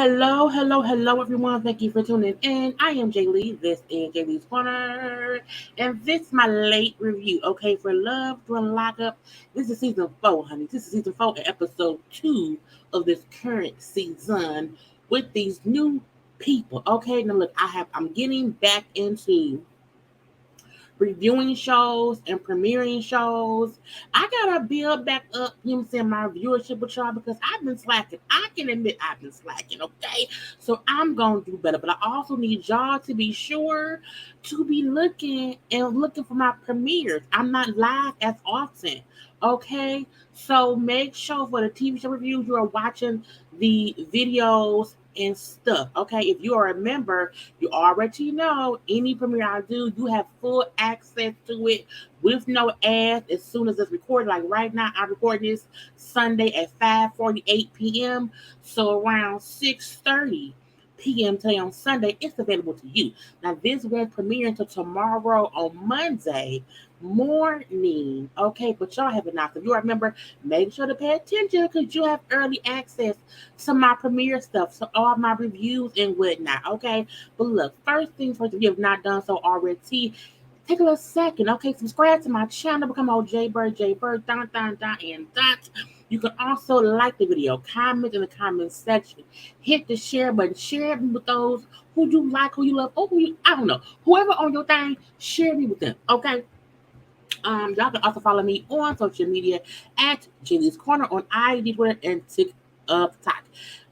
Hello, everyone. Thank you for tuning in. I am Jaylee. This is JayLeesCorner, and this is my late review. Okay, for Love During Lockup. This is season 4, honey. This is season 4 and episode 2 of this current season with these new people. Okay, now look, I'm getting back into reviewing shows and premiering shows. I gotta build back up, my viewership with y'all because I've been slacking. I can admit I've been slacking, okay? So I'm gonna do better. But I also need y'all to be sure to be looking for my premieres. I'm not live as often. Okay, so make sure for the TV show reviews you are watching the videos and stuff. Okay, if you are a member, you already know any premiere I do, you have full access to it with no ads as soon as it's recorded. Like right now, I'm recording this Sunday at 5:48 p.m. So around 6:30 p.m. today on Sunday, it's available to you. Now this won't premiere until tomorrow on Monday morning. Okay, but y'all have it now. So if you remember, make sure to pay attention because you have early access to my premiere stuff, so all my reviews and whatnot. Okay, but look, first things first, if you have not done so already, take a little second. Okay, subscribe to my channel, become old JayBirds, and dot. You can also like the video, comment in the comment section, hit the share button, share me with those who you like, who you love, or I don't know, whoever on your thing, share me with them. Okay. Y'all can also follow me on social media at JayLeesCorner on IG, Twitter, and TikTok.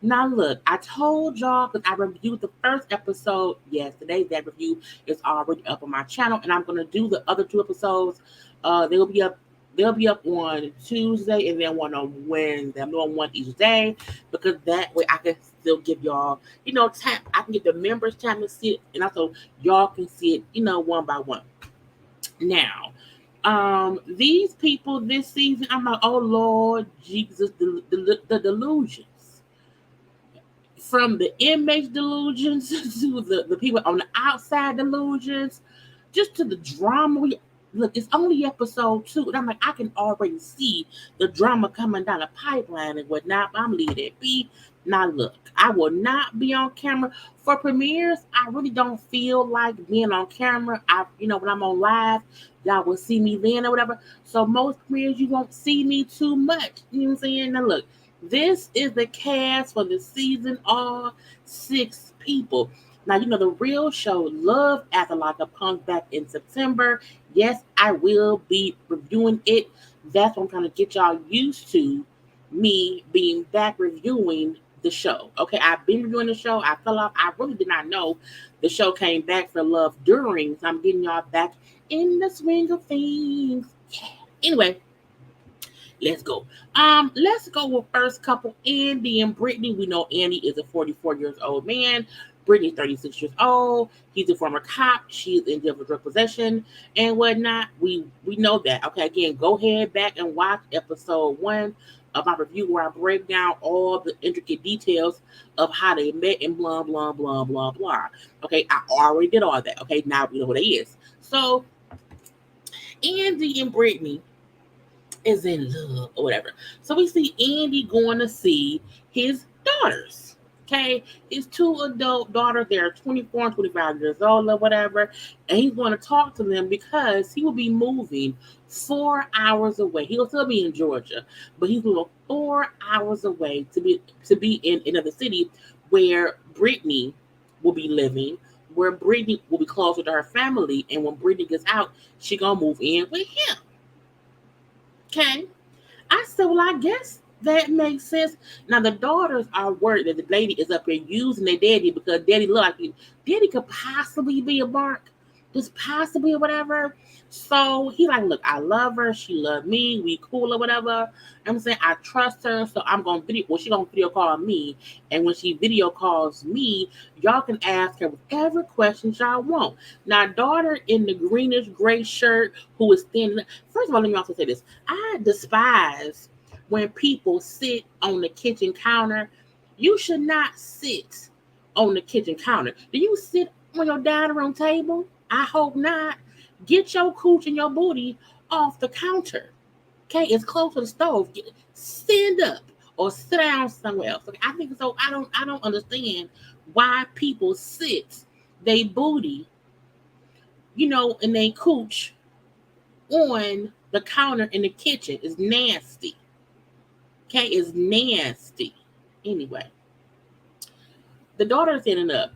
Now, look, I told y'all because I reviewed the first episode yesterday. That review is already up on my channel, and I'm gonna do the other 2 episodes. They'll be up. They'll be up on Tuesday and then one on Wednesday. I'm doing one each day because that way I can still give y'all, time. I can get the members time to see it, and also y'all can see it, one by one. Now, these people this season, I'm like, oh Lord Jesus, the delusions. From the inmates delusions to the people on the outside delusions, just to the drama. Look, it's only episode 2, and I'm like, I can already see the drama coming down the pipeline and whatnot. But I'm leaving it be. Now, look, I will not be on camera for premieres. I really don't feel like being on camera. When I'm on live, y'all will see me then or whatever. So most premieres, you won't see me too much. You know what I'm saying? Now, look, this is the cast for the season, all 6 people. Now, the real show, Love After Lockup, comes back in September. Yes, I will be reviewing it. That's what I'm trying to get y'all used to, me being back reviewing the show. Okay, I've been reviewing the show. I fell off. I really did not know the show came back for Love During. So I'm getting y'all back in the swing of things. Yeah. Anyway, let's go. Let's go with first couple, Andy and Brittany. We know Andy is a 44 years old man. Brittany's 36 years old. He's a former cop. She's in jail for drug possession and whatnot. We know that. Okay, again, go ahead back and watch episode 1 of my review where I break down all the intricate details of how they met and blah, blah, blah, blah, blah. Okay, I already did all that. Okay, now we know what it is. So, Andy and Brittany is in love or whatever. So we see Andy going to see his daughters. Okay, his 2 adult daughters, they're 24 and 25 years old or whatever, and he's going to talk to them because he will be moving 4 hours away. He'll still be in Georgia, but he's moving 4 hours away to be in another city where Brittany will be living, where Brittany will be closer to her family, and when Brittany gets out, she gonna move in with him. Okay. I said, well, I guess that makes sense. Now, the daughters are worried that the lady is up here using their daddy because daddy look like daddy could possibly be a mark, just possibly or whatever. So he like, look, I love her. She love me. We cool or whatever. I'm saying I trust her. So I'm going to she going to video call me. And when she video calls me, y'all can ask her whatever questions y'all want. Now, daughter in the greenish gray shirt who is standing. First of all, let me also say this. I despise when people sit on the kitchen counter. You should not sit on the kitchen counter. Do you sit on your dining room table? I hope not. Get your cooch and your booty off the counter. Okay, it's close to the stove. Stand up or sit down somewhere else. Okay, I think so. I don't understand why people sit they booty, and they cooch on the counter in the kitchen. It's nasty. Okay, it's nasty. Anyway, the daughter's ending up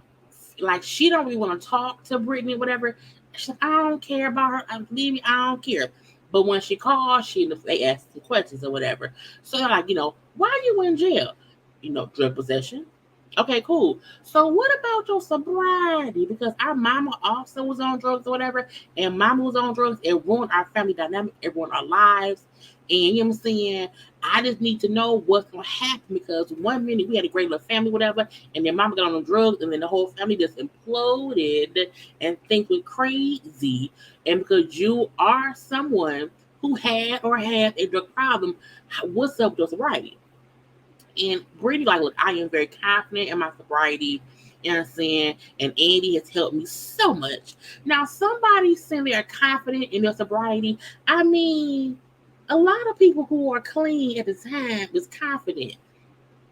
like she don't really want to talk to Brittany, whatever. She's like, I don't care about her. Leave me. I don't care. But when she calls, they ask the questions or whatever. So they're like, why are you in jail? Drug possession. Okay, cool. So what about your sobriety? Because our mama also was on drugs or whatever, and mama was on drugs. It ruined our family dynamic. It ruined our lives. And you know what I'm saying? I just need to know what's gonna happen because one minute we had a great little family, whatever, and then mama got on the drugs, and then the whole family just imploded and things went crazy. And because you are someone who had or has a drug problem, what's up with your sobriety? And Brittany, like, look, I am very confident in my sobriety. You know what I'm saying? And Andy has helped me so much. Now, somebody saying they are confident in their sobriety. I mean, a lot of people who are clean at the time is confident.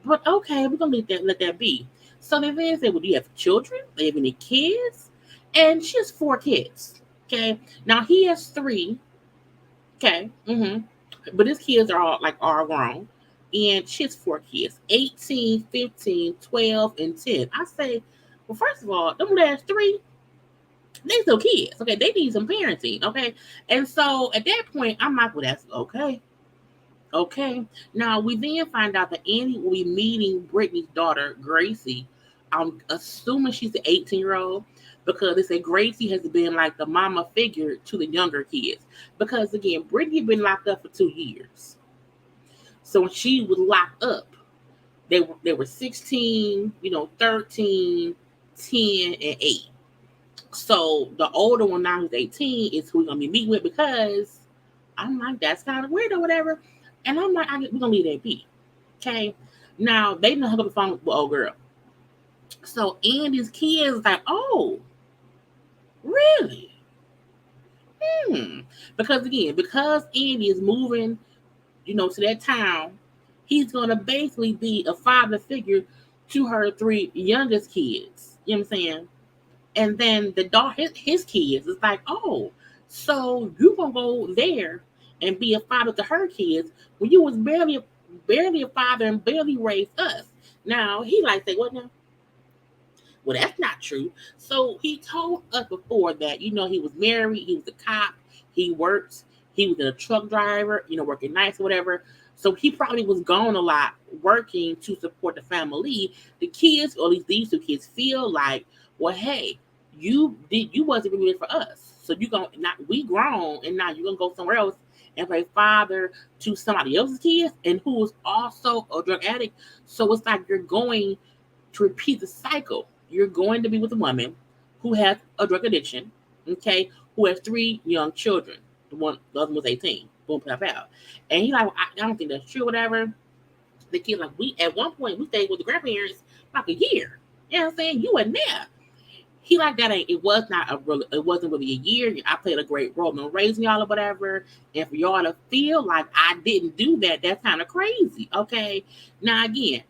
But okay, we're gonna let that be. So they then say, well, do you have children? Do you have any kids? And she has 4 kids. Okay. Now he has 3. Okay. But his kids are all grown. And she has 4 kids, 18, 15, 12, and 10. I say, well, first of all, them last 3, they still kids. Okay, they need some parenting. Okay. And so at that point, I'm like, well, that's okay. Okay. Now we then find out that Annie will be meeting Brittany's daughter, Gracie. I'm assuming she's the 18-year-old because they say Gracie has been like the mama figure to the younger kids. Because again, Brittany had been locked up for 2 years. So when she was locked up, they were 16, 13, 10, and 8. So the older one now who's 18 is who we're gonna be meeting with because I'm like, that's kind of weird or whatever. And I'm like, we're gonna leave that be. Okay. Now they didn't hook up the phone with old girl. So Andy's kids like, oh, really? Because Andy is moving, to that town, he's gonna basically be a father figure to her 3 youngest kids. You know what I'm saying? And then the dog, his kids, is like, oh, so you gonna go there and be a father to her kids when you was barely a father and barely raised us. Now he like say, what now? Well, that's not true. So he told us before that, he was married, he was a cop, he worked, he was a truck driver, working nights or whatever. So he probably was gone a lot working to support the family. The kids, or at least these 2 kids, feel like, well, hey, you wasn't really for us. So you gonna not we grown and now you're gonna go somewhere else and play father to somebody else's kids and who is also a drug addict. So it's like you're going to repeat the cycle. You're going to be with a woman who has a drug addiction, okay, who has 3 young children. The other was 18. Boom, pop out. And he's like, well, I don't think that's true, whatever. The kid like, at one point we stayed with the grandparents like a year. You know what I'm saying? You were there. He like that ain't it wasn't really a year. I played a great role in raising y'all or whatever. And for y'all to feel like I didn't do that, that's kind of crazy. Okay. Now again,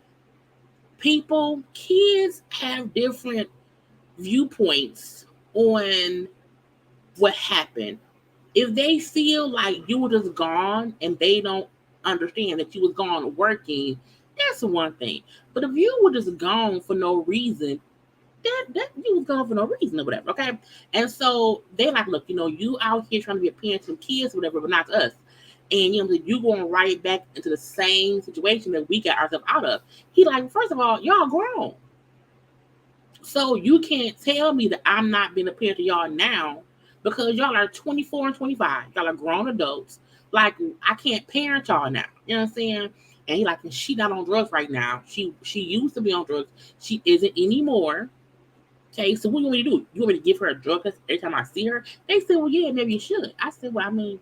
kids have different viewpoints on what happened. If they feel like you were just gone and they don't understand that you was gone working, that's one thing. But if you were just gone for no reason, that you was gone for no reason or whatever, okay? And so they like, look, you out here trying to be a parent to kids or whatever, but not to us. And you going right back into the same situation that we got ourselves out of. He like, first of all, y'all grown. So you can't tell me that I'm not being a parent to y'all now because y'all are 24 and 25. Y'all are grown adults. Like, I can't parent y'all now. You know what I'm saying? And he like, she not on drugs right now. She used to be on drugs. She isn't anymore. Okay, so what do you want me to do? You want me to give her a drug test every time I see her? They said, well, yeah, maybe you should. I said, well, I mean,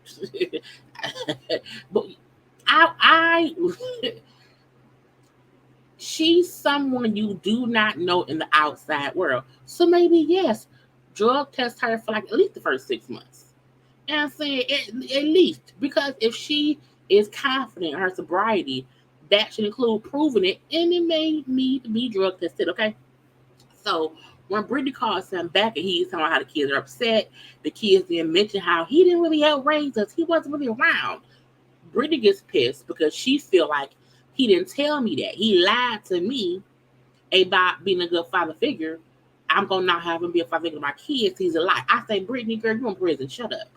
but I she's someone you do not know in the outside world. So maybe, yes, drug test her for like at least the first 6 months. And I'm saying at least, because if she is confident in her sobriety, That should include proving it, and it may need to be drug tested, okay? So when Brittany calls him back and he's talking about how the kids are upset, the kids didn't mention how he didn't really help raise us. He wasn't really around. Brittany gets pissed because she feel like he didn't tell me that. He lied to me about being a good father figure. I'm gonna not have him be a father figure to my kids. He's a lie. I say, Brittany, girl, you in prison. Shut up.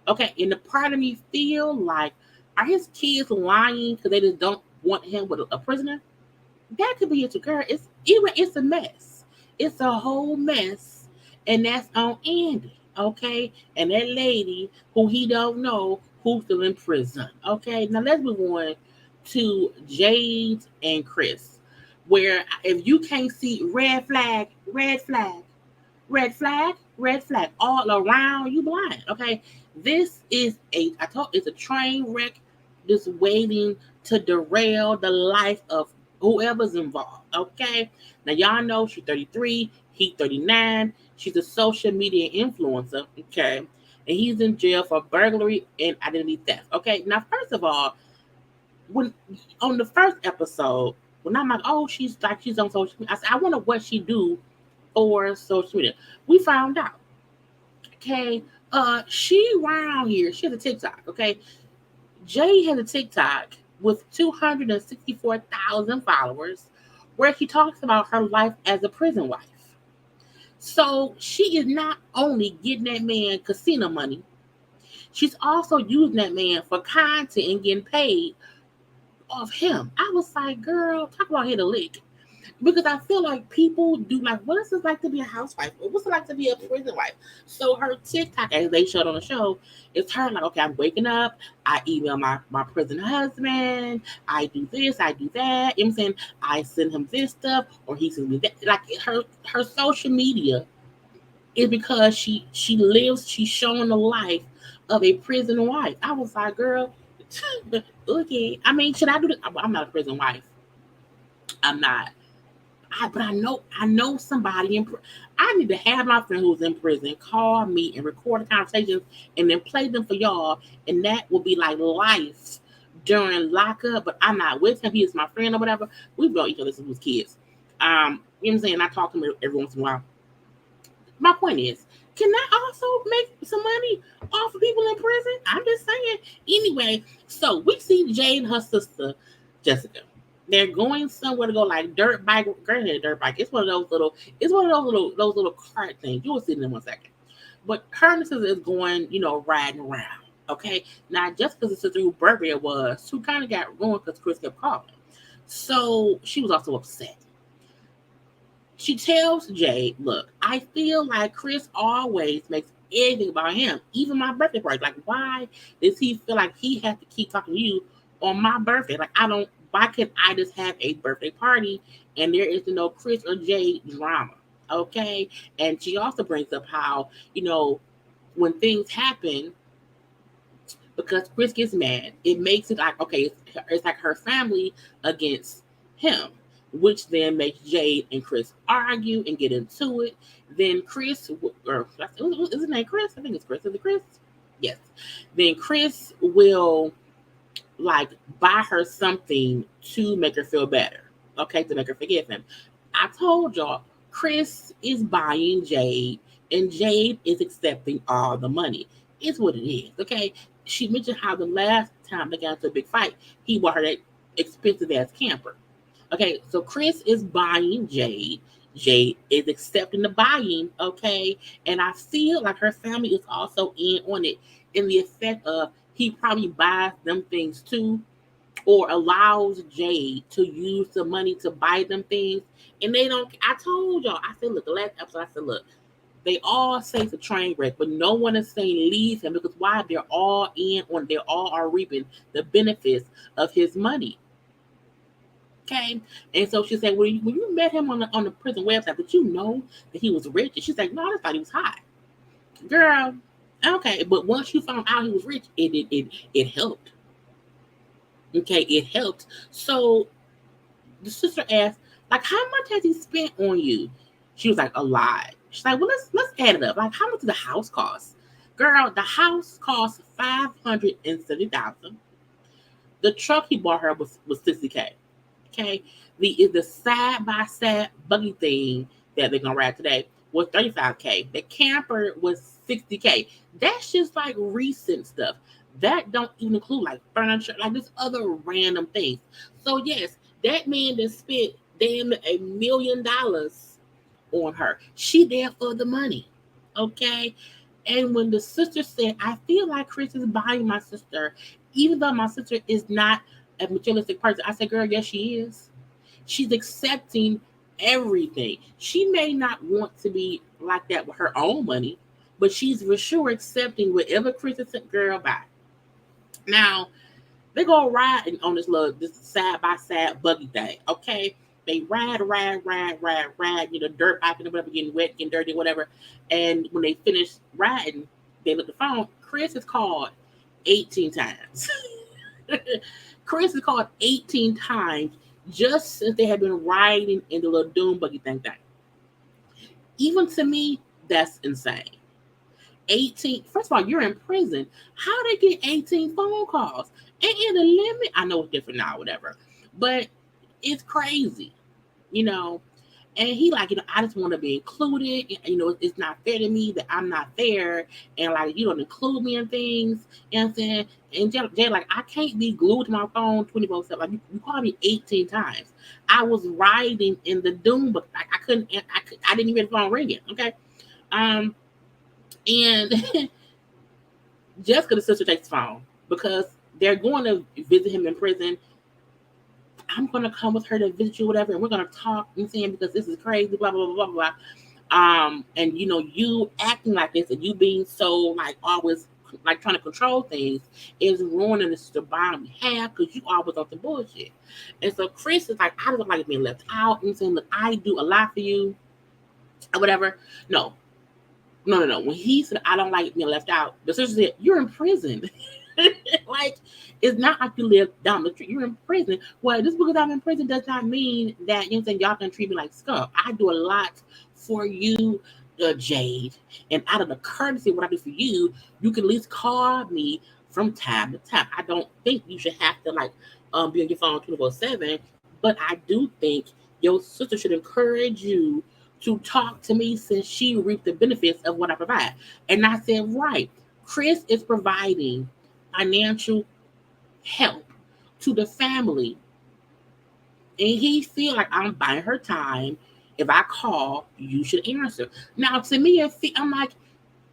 Okay. And the part of me feel like, are his kids lying because they just don't want him with a prisoner? That could be it, girl. It's a mess. It's a whole mess, and that's on Andy, okay? And that lady who he don't know who's still in prison, okay? Now let's move on to Jade and Chris, where if you can't see red flag, red flag, red flag, red flag all around, you blind, okay? This is it's a train wreck just waiting to derail the life of whoever's involved, okay? Now, y'all know she's 33, he's 39. She's a social media influencer, okay? And he's in jail for burglary and identity theft, okay? Now, first of all, when on the first episode, when I'm like, oh, she's on social media, I said, I wonder what she do for social media. We found out, okay? She around here, she has a TikTok, okay? Jay has a TikTok with 264,000 followers where she talks about her life as a prison wife. So she is not only getting that man casino money, she's also using that man for content and getting paid off him. I was like, girl, talk about hit a lick. Because I feel like people do like, what is it like to be a housewife? What's it like to be a prison wife? So her TikTok, as they showed on the show, it's her like, okay, I'm waking up, I email my prison husband, I do this, I do that. You know what I'm saying? I send him this stuff, or he sends me that. Like her social media is because she's showing the life of a prison wife. I was like, girl, okay. I mean, should I do this? I'm not a prison wife. I'm not. But I know somebody I need to have my friend who's in prison call me and record the conversations and then play them for y'all, and that will be like life during lockup. But I'm not with him. He is my friend or whatever. We've known each other since we was kids. You know what I'm saying? I talk to him every once in a while. My point is, can I also make some money off of people in prison? I'm just saying. Anyway, so we see Jay and her sister Jessica. They're going somewhere to go like dirt bike. Girl, dirt bike. It's one of those little cart things. You will see them in 1 second. But her and the sister is going, riding around. Okay. Now, Jessica's sister, whose birthday it was, who kind of got ruined because Chris kept calling. So she was also upset. She tells Jay, look, I feel like Chris always makes everything about him, even my birthday party. Like, why does he feel like he has to keep talking to you on my birthday? Like, why can't I just have a birthday party and there is no Chris or Jay drama? Okay. And she also brings up how, when things happen, because Chris gets mad, it makes it like, okay, it's like her family against him, which then makes Jade and Chris argue and get into it. Then Chris, or is his name Chris? I think it's Chris. Is it Chris? Yes. Then Chris will like buy her something to make her feel better. Okay, to make her forgive him. I told y'all, Chris is buying Jade, and Jade is accepting all the money. It's what it is. Okay. She mentioned how the last time they got into a big fight, he bought her that expensive ass camper. Okay, so Chris is buying Jade. Jade is accepting the buying, okay? And I feel like her family is also in on it in the effect of he probably buys them things too, or allows Jade to use the money to buy them things. And they don't, I told y'all, I said, look, the last episode, I said, look, they all say it's a train wreck, but no one is saying leave him because why? They all are reaping the benefits of his money. Okay, and so she said, when you met him on the prison website, did you know that he was rich? And she's like, no, I just thought he was hot, girl. Okay, but once you found out he was rich, it helped. Okay, it helped. So the sister asked, like, how much has he spent on you? She was like, a lot. She's like, well, let's add it up. Like, how much does the house cost? Girl, the house cost $570,000. The truck he bought her was $60K. Okay, the side by side buggy thing that they're gonna ride today was $35K. The camper was $60K. That's just like recent stuff. That don't even include like furniture, like this other random things. So yes, that man that spent damn $1 million on her. She there for the money. Okay. And when the sister said, I feel like Chris is buying my sister, even though my sister is not a materialistic person, I said, girl, yes, she is. She's accepting everything. She may not want to be like that with her own money, but she's for sure accepting whatever Chris is girl buy. Now, they go riding on this side by side buggy thing. Okay. They ride, dirt bike and whatever, getting wet, getting dirty, whatever. And when they finish riding, they look at the phone. Chris is called 18 times. Chris is called 18 times just since they have been riding in the little doom buggy thing. Even to me, that's insane. 18. First of all, you're in prison. How they get 18 phone calls? Ain't in the limit. I know it's different now, whatever, but it's crazy, you know. And he like, I just want to be included. It's not fair to me that I'm not there, and like you don't include me in things. You know what I'm saying? And Jay like, I can't be glued to my phone 24/7. Like you called me 18 times. I was riding in the doom, but I couldn't. I didn't even get the phone ringing. Okay. And Jessica, the sister, takes the phone because they're going to visit him in prison. I'm going to come with her to visit you, whatever, and we're going to talk and saying because this is crazy, blah, blah, blah, blah, blah. And, you acting like this and you being so, like, always, like, trying to control things is ruining the bond we have because you always on the bullshit. And so Chris is like, I don't like being left out and saying, look, I do a lot for you or whatever. No. When he said, I don't like being left out, the sister said, you're in prison. Like, it's not like you live down the street. You're in prison. Well, just because I'm in prison does not mean that, y'all can treat me like scum. I do a lot for you, Jade. And out of the courtesy of what I do for you, you can at least call me from time to time. I don't think you should have to, like, be on your phone 24/7. But I do think your sister should encourage you to talk to me since she reaped the benefits of what I provide. And I said, right, Chris is providing financial help to the family. And he feel like I'm buying her time. If I call, you should answer. Now, to me, I'm like,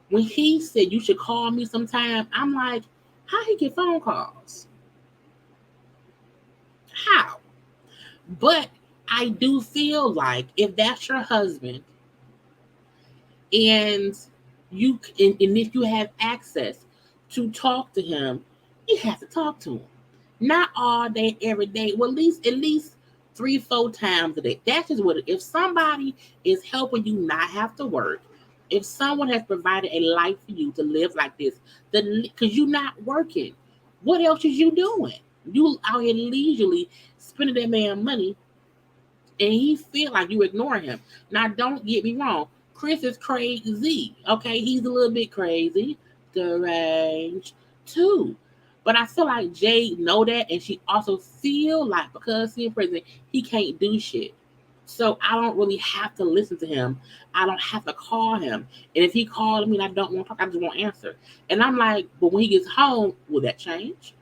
when he said you should call me sometime, I'm like, how he get phone calls? How? But I do feel like if that's your husband and if you have access to talk to him, you have to talk to him. Not all day, every day. Well, at least 3-4 times a day. That's just what if somebody is helping you not have to work, if someone has provided a life for you to live like this, because you're not working, what else is you doing? You out here leisurely spending that man money, and he feel like you ignore him. Now, don't get me wrong. Chris is crazy. Okay, he's a little bit crazy, deranged too. But I feel like Jay know that, and she also feel like because he's in prison, he can't do shit. So I don't really have to listen to him. I don't have to call him. And if he called me and I don't want to talk, I just won't answer. And I'm like, but when he gets home, will that change?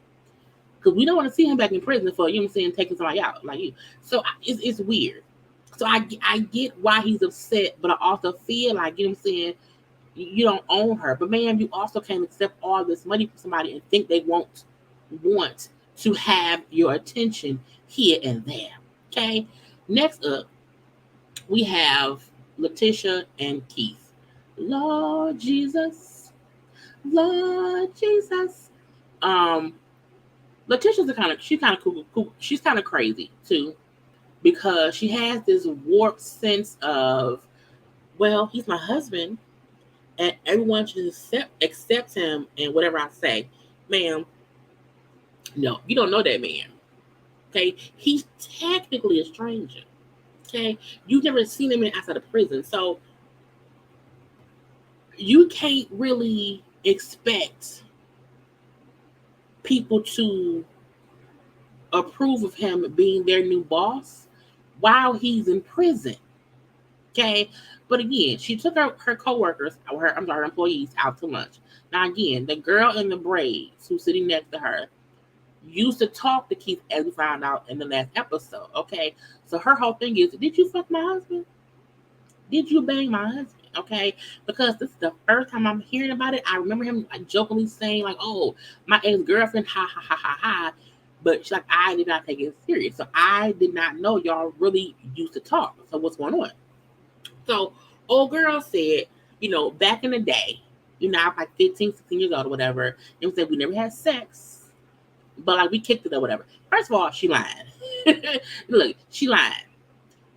Because we don't want to see him back in prison for, taking somebody out like you. So it's weird. So I get why he's upset, but I also feel like, you don't own her. But man, you also can't accept all this money from somebody and think they won't want to have your attention here and there. Okay. Next up, we have Letitia and Keith. Lord Jesus. Lord Jesus. Letitia's she's kind of cool. She's kind of crazy too, because she has this warped sense of, well, he's my husband, and everyone should accept him and whatever I say. Ma'am, no, you don't know that man. Okay, he's technically a stranger. Okay, you've never seen him outside of prison, so you can't really expect people to approve of him being their new boss while he's in prison. Okay. But again, she took her coworkers, or her employees out to lunch. Now again, the girl in the braids who's sitting next to her used to talk to Keith, as we found out in the last episode. Okay. So her whole thing is, did you fuck my husband? Did you bang my husband? Okay, because this is the first time I'm hearing about it. I remember him like jokingly saying like, "Oh, my ex-girlfriend, ha ha ha ha ha," but she's like, I did not take it serious, so I did not know y'all really used to talk. So what's going on? So old girl said, back in the day, I'm like 15, 16 years old or whatever, and said we never had sex, but like we kicked it or whatever. First of all, she lied. Look, she lied.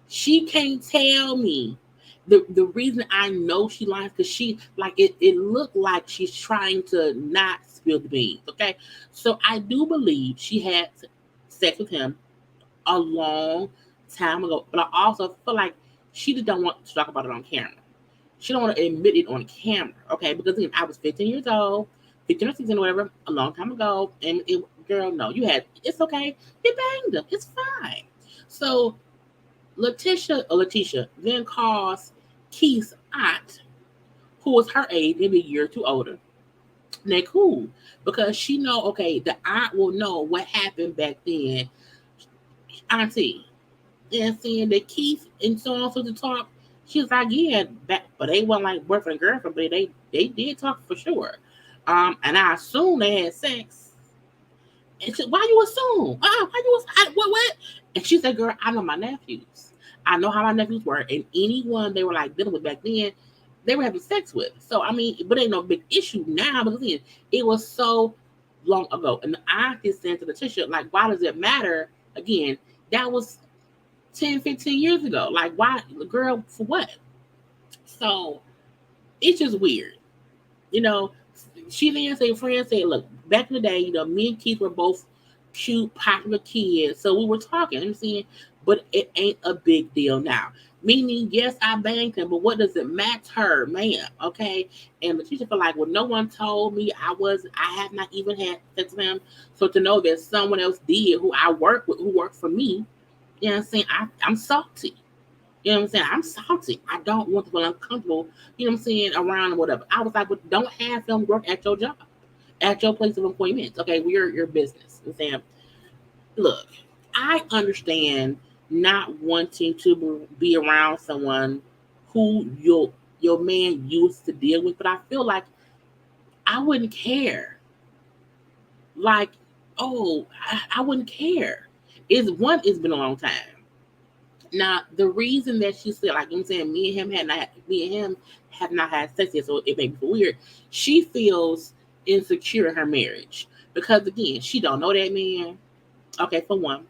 She can't tell me the reason I know she lies, because she like it looked like she's trying to not spill the beans. Okay, so I do believe she had sex with him a long time ago, but I also feel like she just don't want to talk about it on camera. She don't want to admit it on camera. Okay, because again, I was 15 years old, 15 or 16 or whatever, a long time ago, and girl, no, it's okay, you banged him, it's fine. So Letitia then calls Keith's aunt, who was her age, maybe a year or two older. And they cool, because she know, okay, the aunt will know what happened back then. Auntie, and saying that Keith and so on so to talk. She was like, yeah, but they weren't like boyfriend and girlfriend, but they did talk for sure. And I assume they had sex. And she, why you assume? What? And she said, girl, I know my nephews. I know how my nephews were. And anyone they were like dealing with back then, they were having sex with. So, I mean, but ain't no big issue now, because again, it was so long ago. And I just said to Letitia, like, why does it matter? Again, that was 10, 15 years ago. Like, why? Girl, for what? So, it's just weird. You know, she then say, friends say, look, back in the day, me and Keith were both cute, popular kids. So we were talking, I'm saying, but it ain't a big deal now. Meaning, yes, I banged him, but what does it matter, man? Okay. And the teacher feel like, well, no one told me I have not even had sex with him. So to know that someone else did who I work with, who worked for me, you know what I'm saying? I'm salty. You know what I'm saying? I'm salty. I don't want to feel uncomfortable, you know what I'm saying, around or whatever. I was like, well, don't have them work at your job, at your place of employment. Okay, we're your business. You know what I'm saying? Look, I understand not wanting to be around someone who your man used to deal with, but I feel like I wouldn't care. Like, oh, I wouldn't care. It's been a long time. Now, the reason that she said, like I'm saying, me and him have not had sex yet, so it makes me weird. She feels insecure in her marriage because again, she don't know that man. Okay, for one,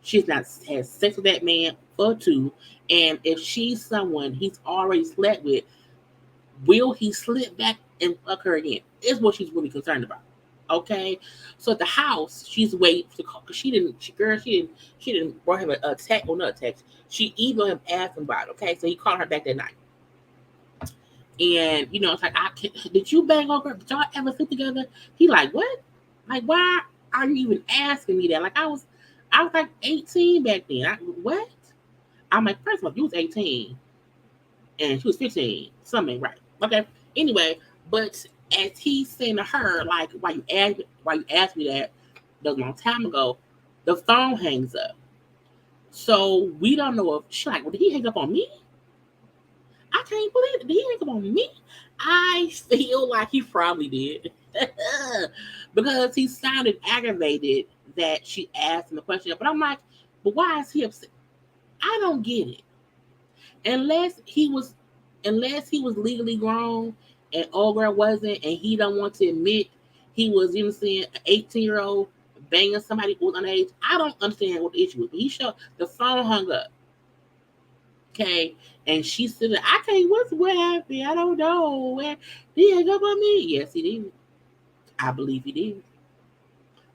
she's not had sex with that man. For two, and if she's someone he's already slept with, will he slip back and fuck her again? Is what she's really concerned about. Okay, so at the house, she's waiting to call because she didn't brought him a text or not a text. She emailed him asking about it. Okay, so he called her back that night, and it's like, did you bang over? Did y'all ever sleep together? He like, what? Like, why are you even asking me that? Like, I was like 18 back then. What? I'm like, first of all, you was 18 and she was 15. Something ain't right. Okay. Anyway, but as he's saying to her, like, why you asked me that a long time ago, the phone hangs up. So we don't know if she like, well, did he hang up on me? I can't believe it. Did he hang up on me? I feel like he probably did. Because he sounded aggravated that she asked him the question. But I'm like, but why is he upset? I don't get it. Unless he was legally grown and old girl wasn't, and he don't want to admit he was, saying, an 18-year-old banging somebody who was underage. I don't understand what the issue was. But he showed the phone hung up. Okay. And she said, I can't, what happened? I don't know. Did he hang up on me? Yes, he did. I believe he did.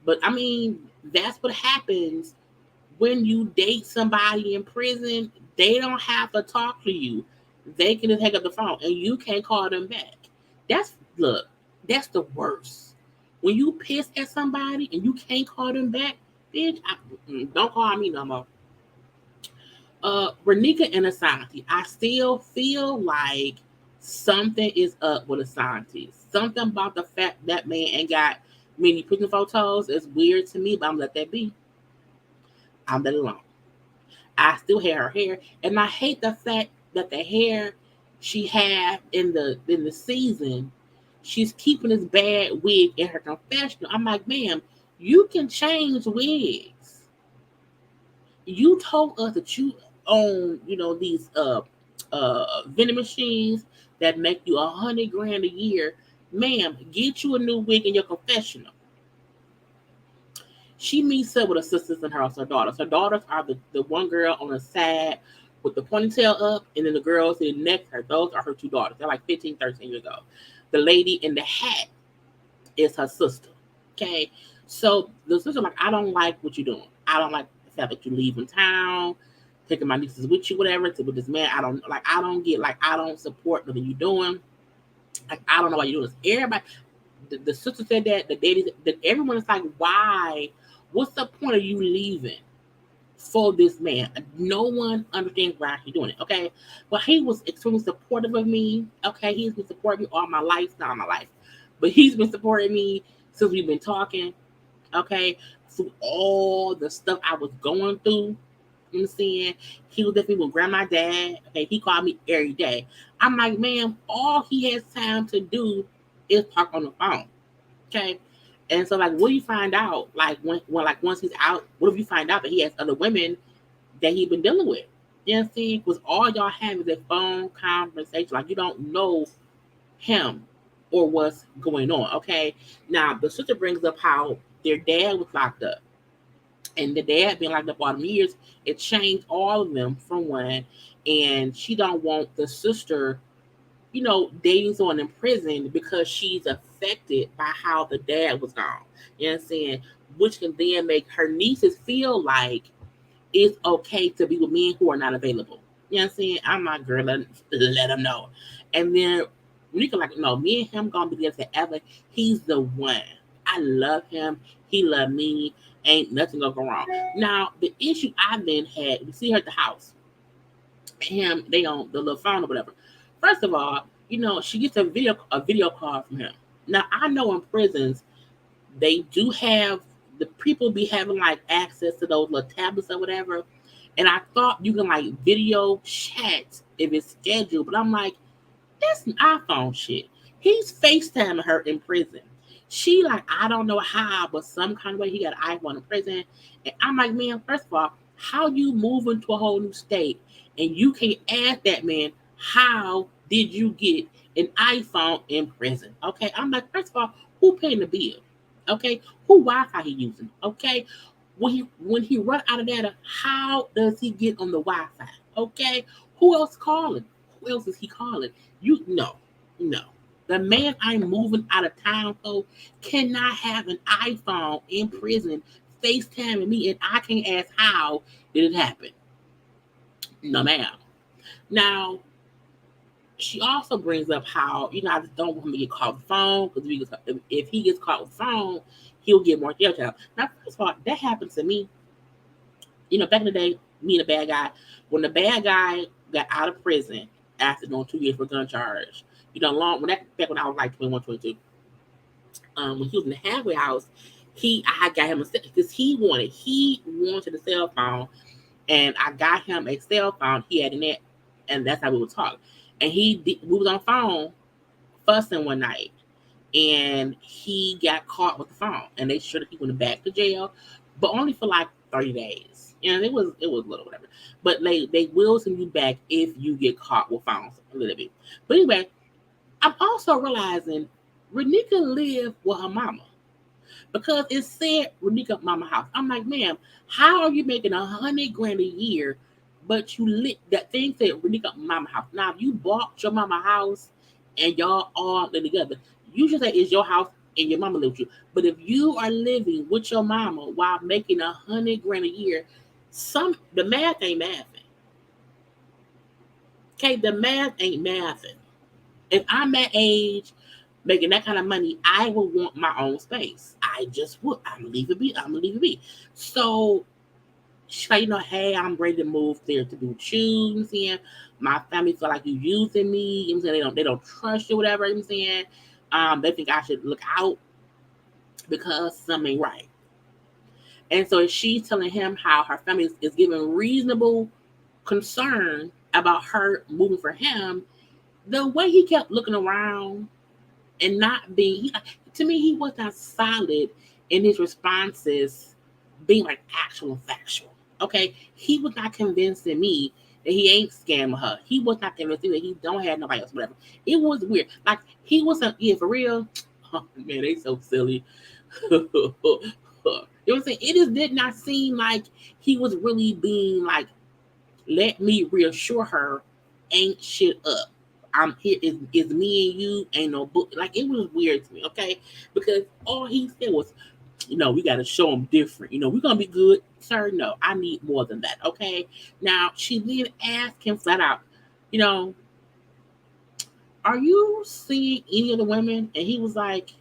But I mean, that's what happens when you date somebody in prison. They don't have to talk to you. They can just hang up the phone and you can't call them back. That's the worst. When you piss at somebody and you can't call them back, Bitch, don't call me no more. Renika and Asante, I still feel like something is up with Asante. Something about the fact that man ain't got many prison photos is weird to me, but I'm let that be. I'm let it alone. I still have her hair, and I hate the fact that the hair she had in the season, she's keeping this bad wig in her confessional. I'm like, ma'am, you can change wigs. You told us that you own, these vending machines that make you 100 grand a year. Ma'am, get you a new wig in your confessional. She meets up with her sisters and her daughters. Her daughters are the one girl on the side with the ponytail up, and then the girls sitting next to her. Those are her two daughters. They're like 15, 13 years old. The lady in the hat is her sister. Okay. So the sister, like, I don't like what you're doing. I don't like the fact that you leaving town, taking my nieces with you, whatever, to with this man. I don't get, like, I don't support nothing you doing. Like, I don't know why you're doing this. Everybody, the sister said that, the daddy, that everyone is like, why? What's the point of you leaving for this man? No one understands why he's doing it. Okay, but he was extremely supportive of me. Okay, he's been supporting me all my life, not all my life, but he's been supporting me since we've been talking. Okay, through all the stuff I was going through. You know what I'm saying? He was definitely with grandma dad. Okay, he called me every day. I'm like, man, all he has time to do is talk on the phone. Okay. And so, like, what do you find out? Like, when like, once he's out, what if you find out that he has other women that he's been dealing with? You know what I'm saying? Because all y'all have is a phone conversation. Like, you don't know him or what's going on. Okay. Now, the sister brings up how their dad was locked up. And the dad being locked up all the years, it changed all of them from one. And she don't want the sister, dating someone in prison because she's affected by how the dad was gone. You know what I'm saying? Which can then make her nieces feel like it's okay to be with men who are not available. You know what I'm saying? I'm not girl, let them know. And then Nika like, no, me and him gonna be together forever. He's the one. I love him. He love me. Ain't nothing gonna go wrong. Now, the issue I then had, we see her at the house. Him, they on the little phone or whatever. First of all, she gets a video call from him. Now I know in prisons they do have the people be having like access to those little tablets or whatever. And I thought you can like video chat if it's scheduled, but I'm like, that's an iPhone shit. He's FaceTiming her in prison. She like, I don't know how, but some kind of way he got an iPhone in prison. And I'm like, man, first of all, how you move into a whole new state and you can't ask that man, how did you get an iPhone in prison? Okay. I'm like, first of all, who paying the bill? Okay. Who Wi-Fi he using? Okay. When he run out of data, how does he get on the Wi-Fi? Okay. Who else calling? Who else is he calling? You no, no. The man I'm moving out of town for cannot have an iPhone in prison FaceTiming me, and I can't ask how did it happen. No, ma'am. Now, she also brings up how, I just don't want him to get caught with the phone because if he gets caught with the phone, he'll get more jail time. Now, first of all, that happened to me. Back in the day, me and the bad guy, when the bad guy got out of prison after doing 2 years for gun charge, back when I was like 21, 22, when he was in the halfway house, I got him a because he wanted a cell phone, and I got him a cell phone. He had a net, and that's how we would talk. And we was on the phone fussing one night, and he got caught with the phone, and they sure that he went back to jail, but only for like 30 days. It was little whatever. But they will send you back if you get caught with phones a little bit. But anyway, I'm also realizing Renika lived with her mama because it said Renika mama house. I'm like, ma'am, how are you making 100 grand a year, but you lit that thing said Renika mama house? Now, if you bought your mama house and y'all all live together, you should say it's your house and your mama lives with you. But if you are living with your mama while making 100 grand a year, the math ain't mathing. Okay, the math ain't mathing. If I'm that age, making that kind of money, I would want my own space. I just would. I'm gonna leave it be. I'm gonna leave it be. So she's like, hey, I'm ready to move there to do shoes. You know what I'm saying? My family feel like you using me. You know what I'm saying? They don't trust you, whatever. You know what I'm saying? They think I should look out because something ain't right. And so she's telling him how her family is giving reasonable concern about her moving for him. The way he kept looking around and not being, to me, he was not solid in his responses, being like actual and factual. Okay, he was not convincing me that he ain't scamming her. He was not convincing me that he don't have nobody else, whatever. It was weird. Like he wasn't, yeah, for real. Oh man, they so silly. You know what I'm saying? It just did not seem like he was really being like, let me reassure her, ain't shit up. I'm here. Is me and you. Ain't no book. Like it was weird to me. Okay, because all he said was, we got to show them different. We're gonna be good, sir. No, I need more than that. Okay. Now she then asked him flat out, you know, are you seeing any other women? And he was like,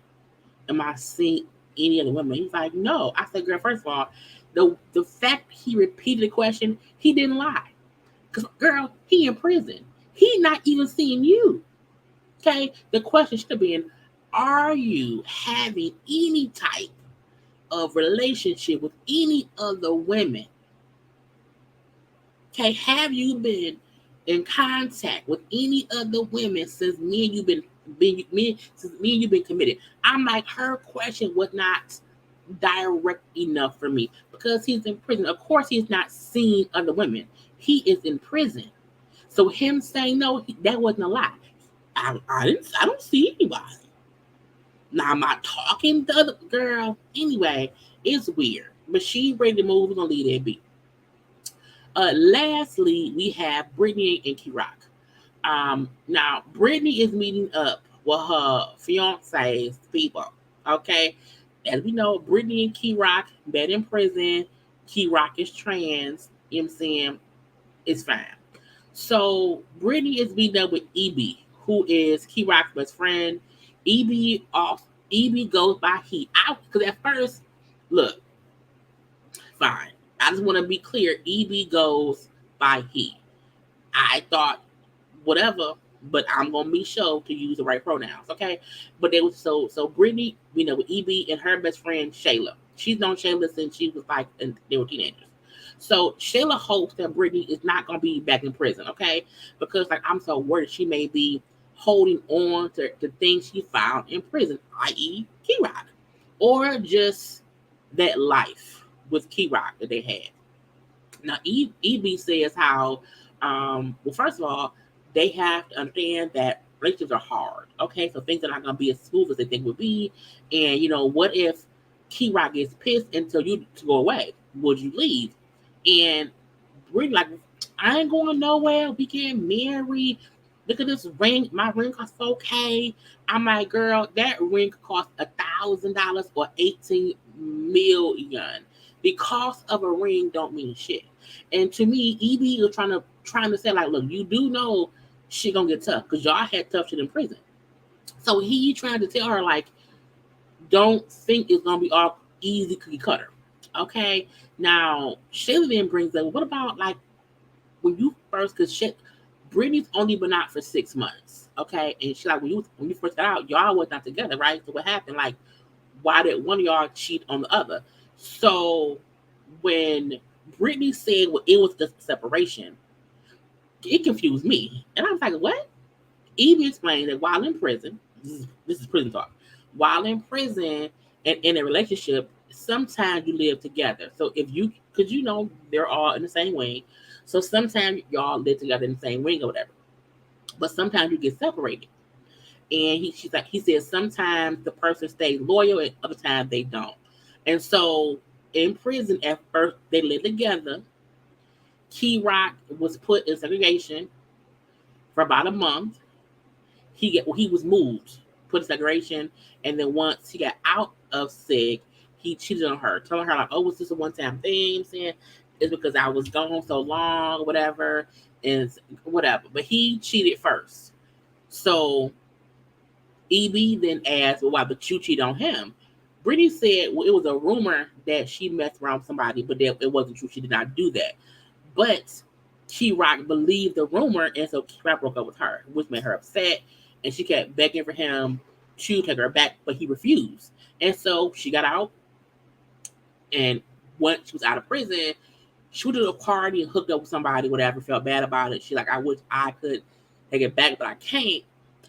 am I seeing any other women? He's like, no. I said, girl, first of all, the fact he repeated the question, he didn't lie. Because, girl, he in prison. He not even seeing you. Okay? The question should have been, are you having any type of relationship with any other women? Okay? Have you been in contact with any other women since me and you since me and you been committed? I'm like, her question was not direct enough for me because he's in prison. Of course, he's not seeing other women. He is in prison. So him saying no, that wasn't a lie. I don't see anybody. Now I'm not talking to the girl. Anyway, it's weird. But she ready to move. We're gonna leave that be. Lastly, we have Brittany and Key Rock. Now Brittany is meeting up with her fiance's people. Okay. As we know, Brittany and Key Rock met in prison. Key Rock is trans. You know what I'm saying? It's fine. So Brittany is meeting up with EB, who is Key Rock's best friend. EB goes by he. Because at first, look, fine. I just want to be clear. EB goes by he. I thought whatever, but I'm gonna be sure to use the right pronouns, okay? But they was so Brittany, with EB and her best friend Shayla. She's known Shayla since she was like they were teenagers. So Shayla hopes that Brittany is not gonna be back in prison, okay? Because like I'm so worried she may be holding on to the things she found in prison, i.e. Key Rock, or just that life with Key Rock that they had. Now EB says how well, first of all, they have to understand that relationships are hard. Okay, so things are not gonna be as smooth as they think would be. And what if Key Rock gets pissed and tell you to go away? Would you leave? And we're like, I ain't going nowhere. We can't marry. Look at this ring. My ring costs $4K. I'm like, girl, that ring costs $1,000 or 18 million. The cost of a ring don't mean shit. And to me, EB is trying to say like, look, you do know she gonna get tough because y'all had tough shit in prison. So he trying to tell her like, don't think it's gonna be all easy cookie cutter. Okay. Now Shayla then brings up, what about like when you first, because shit, Brittany's only been out for 6 months. Okay. And she like, when you first got out, y'all was not together, right? So what happened? Like, why did one of y'all cheat on the other? So when Brittany said, well, it was the separation, it confused me. And I was like, what? Evie explained that while in prison, this is prison talk, while in prison and in a relationship, sometimes you live together. So because they're all in the same wing. So sometimes y'all live together in the same wing or whatever. But sometimes you get separated. And he says sometimes the person stays loyal and other times they don't. And so in prison at first they lived together. Key Rock was put in segregation for about a month. He was moved, put in segregation, and then once he got out of seg, he cheated on her, telling her like, "Oh, was this a one-time thing?" I'm saying it's because I was gone so long, whatever, and whatever. But he cheated first, so EB then asked, well, why but you cheated on him? Brittany said, well, it was a rumor that she messed around with somebody, but that it wasn't true. She did not do that. But Key Rock believed the rumor, and so Key Rock broke up with her, which made her upset. And she kept begging for him to take her back, but he refused. And so she got out. And once she was out of prison, she went to a party and hooked up with somebody, whatever, felt bad about it. She like, I wish I could take it back, but I can't.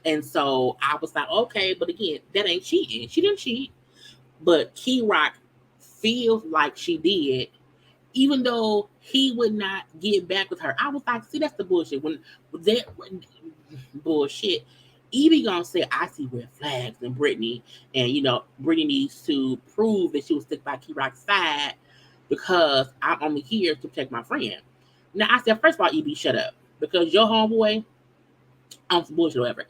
And so I was like, okay, but again, that ain't cheating. She didn't cheat. But Key Rock feels like she did, even though he would not get back with her. I was like, see, that's the bullshit. When that bullshit, Evie gonna say, I see red flags in Brittany, and Brittany needs to prove that she will stick by Key Rock's side because I'm only here to protect my friend. Now I said, first of all, Evie, shut up. Because your homeboy on some bullshit or whatever.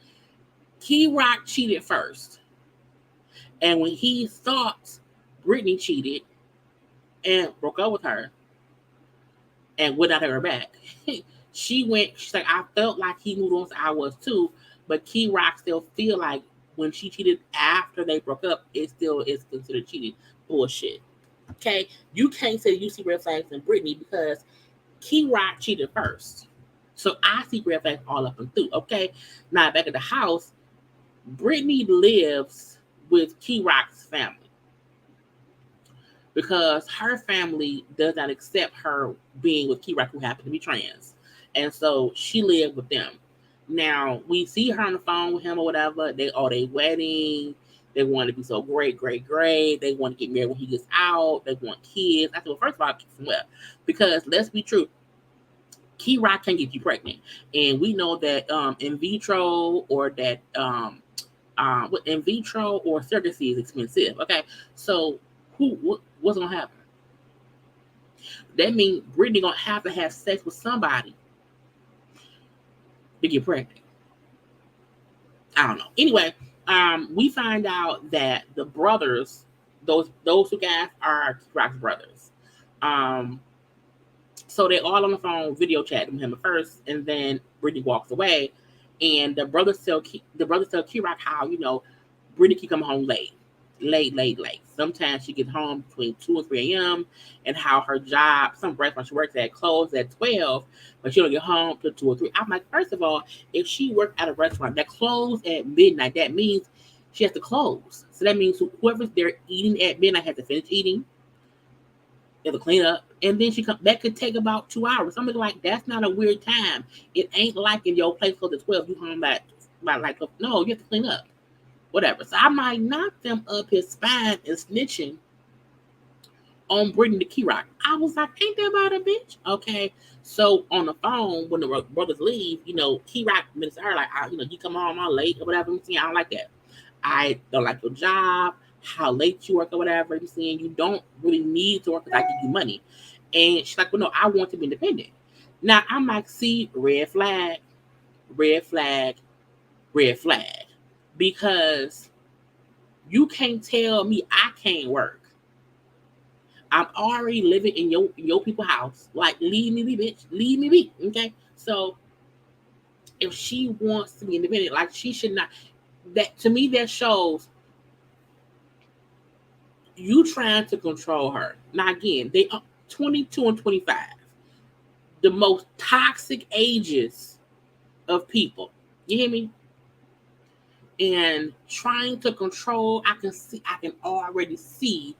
Key Rock cheated first. And when he thought Brittany cheated and broke up with her and would not have her back, she's like, I felt like he moved on, so I was too. But Key Rock still feel like when she cheated after they broke up, it still is considered cheating. Bullshit. Okay? You can't say you see red flags in Brittany because Key Rock cheated first. So I see red flags all up and through. Okay? Now back at the house, Brittany lives with Key Rock's family because her family does not accept her being with Key Rock, who happened to be trans. And so she lived with them. Now, we see her on the phone with him or whatever. They wedding. They want to be so great. They want to get married when he gets out. They want kids. I said, well, first of all, well, because let's be true, Key Rock can get you pregnant. And we know that in vitro or that in vitro or surrogacy is expensive. Okay, so what's gonna happen? That means Brittany gonna have to have sex with somebody to get pregnant. I don't know. Anyway, we find out that the brothers, those two guys, are Rock's brothers. So they all on the phone video chatting with him at first, and then Brittany walks away, and the brothers tell Key Rock how Brittany keep coming home late. Sometimes she gets home between 2 and 3 a.m. and how her job, some restaurant she works at, closed at 12, but she don't get home till 2 or 3. I'm like, first of all, if she worked at a restaurant that closed at midnight, that means she has to close. So that means whoever's there eating at midnight has to finish eating, they have to clean up, and then she come. That could take about 2 hours. Something like that's not a weird time. It ain't like in your place closed at 12, you home by like 12. No, you have to clean up. Whatever. So I might knock them up his spine and snitching on Brittany to Key Rock. I was like, ain't that about a bitch? Okay. So on the phone, when the brothers leave, Key Rock mentions to her, like, you come home all late or whatever. I'm saying, I don't like that. I don't like your job, how late you work or whatever. I'm saying, you don't really need to work because I give you money. And she's like, well, no, I want to be independent. Now, I'm like, see, red flag. Because you can't tell me I can't work. I'm already living in your people's house. Like, leave me be, bitch. Leave me be. Okay? So, if she wants to be independent, like, she should not. That, to me, that shows you trying to control her. Now, again, they are 22 and 25. The most toxic ages of people. You hear me? And trying to control, I can already see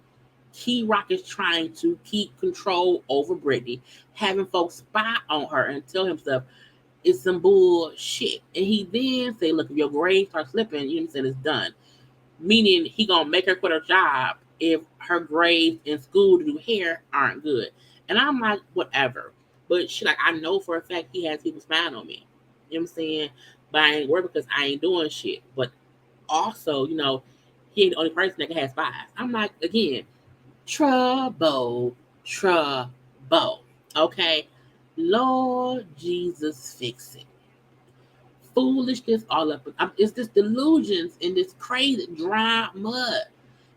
Key Rock is trying to keep control over Brittany, having folks spy on her and tell him stuff. It's some bullshit. And he then say, look, if your grades start slipping, you know what I'm saying, it's done. Meaning he gonna make her quit her job if her grades in school to do hair aren't good. And I'm like, whatever. But she like, I know for a fact he has people spying on me. You know what I'm saying? But I ain't worried because I ain't doing shit. But also, he ain't the only person that can have spies. I'm like, again, trouble. Okay? Lord Jesus, fix it. Foolishness all up. It's this delusions in this crazy dry mud.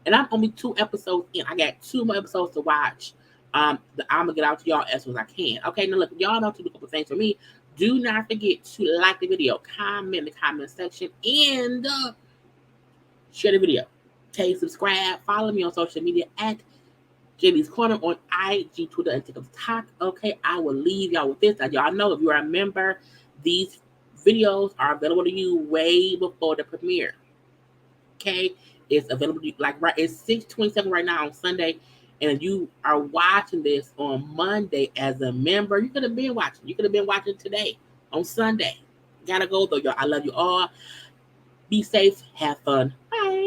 And I'm only 2 episodes in. I got 2 more episodes to watch. I'm going to get out to y'all as soon as I can. Okay, now look, y'all know to do a couple things for me. Do not forget to like the video, comment in the comment section, and share the video. Okay, subscribe, follow me on social media at JayLeesCorner on IG, Twitter, and TikTok. Okay, I will leave y'all with this. As y'all know, if you are a member, these videos are available to you way before the premiere. Okay, it's available to you, like right. It's 6:27 right now on Sunday, and if you are watching this on Monday as a member, you could have been watching. You could have been watching today on Sunday. Gotta go though, y'all. I love you all. Be safe. Have fun. Bye.